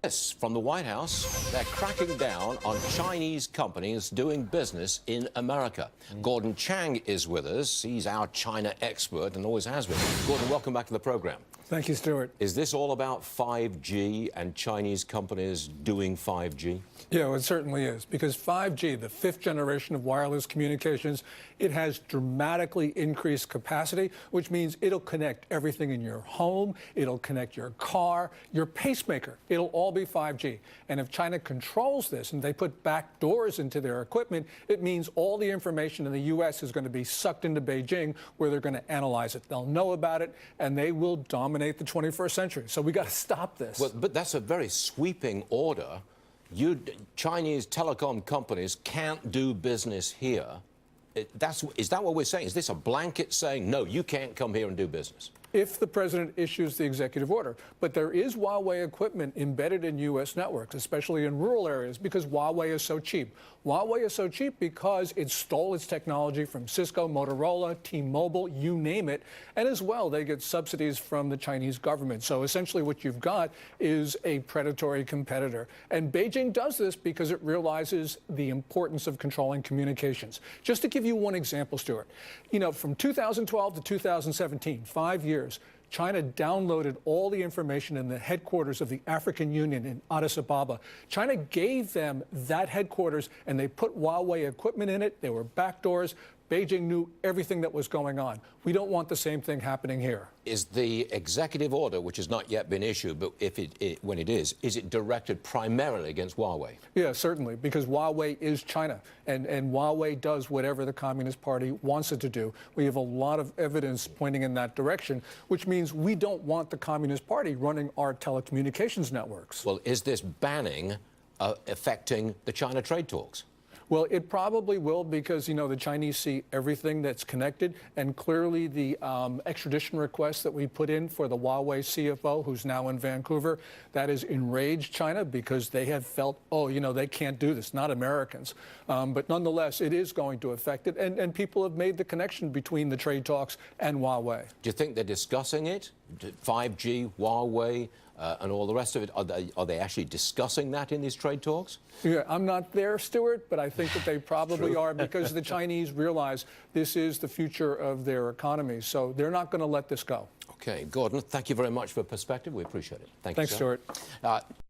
Yes, from the White House, they're cracking down on Chinese companies doing business in America. Gordon Chang is with us. He's our China expert and always has been. Gordon, welcome back to the program. Thank you, Stuart. Is this all about 5G and Chinese companies doing 5G? Yeah, well, it certainly is, because 5G, the fifth generation of wireless communications, it has dramatically increased capacity, which means it'll connect everything in your home, it'll connect your car, your pacemaker. It'll all be 5G. And if China controls this and they put back doors into their equipment, it means all the information in the U.S. is going to be sucked into Beijing, where they're going to analyze it. They'll know about it, and they will dominate the 21st century. So we got to stop this. Well, but that's a very sweeping order. Chinese telecom companies can't do business here. Is that what we're saying? Is this a blanket saying, no, you can't come here and do business? If the president issues the executive order. But there is Huawei equipment embedded in U.S. networks, especially in rural areas, because Huawei is so cheap. Huawei is so cheap because it stole its technology from Cisco, Motorola, T-Mobile, you name it. And as well, they get subsidies from the Chinese government. So essentially what you've got is a predatory competitor. And Beijing does this because it realizes the importance of controlling communications. Just to give you one example, Stuart, from 2012 to 2017, 5 years, China downloaded all the information in the headquarters of the African Union in Addis Ababa. China gave them that headquarters, and they put Huawei equipment in it. There were backdoors. Beijing knew everything that was going on. We don't want the same thing happening here. Is the executive order, which has not yet been issued, but when it is it directed primarily against Huawei? Yeah, certainly, because Huawei is China, and Huawei does whatever the Communist Party wants it to do. We have a lot of evidence pointing in that direction, which means we don't want the Communist Party running our telecommunications networks. Well, is this banning affecting the China trade talks? Well, it probably will, because, the Chinese see everything that's connected. And clearly the extradition request that we put in for the Huawei CFO, who's now in Vancouver, that has enraged China, because they have felt, they can't do this, not Americans. But nonetheless, it is going to affect it. And people have made the connection between the trade talks and Huawei. Do you think they're discussing it? 5G, Huawei, and all the rest of it? Are they actually discussing that in these trade talks? Yeah, I'm not there, Stuart, but I think that they probably are, because the Chinese realize this is the future of their economy. So they're not going to let this go. Okay, Gordon, thank you very much for perspective. We appreciate it. Thanks, you, sir. Stuart.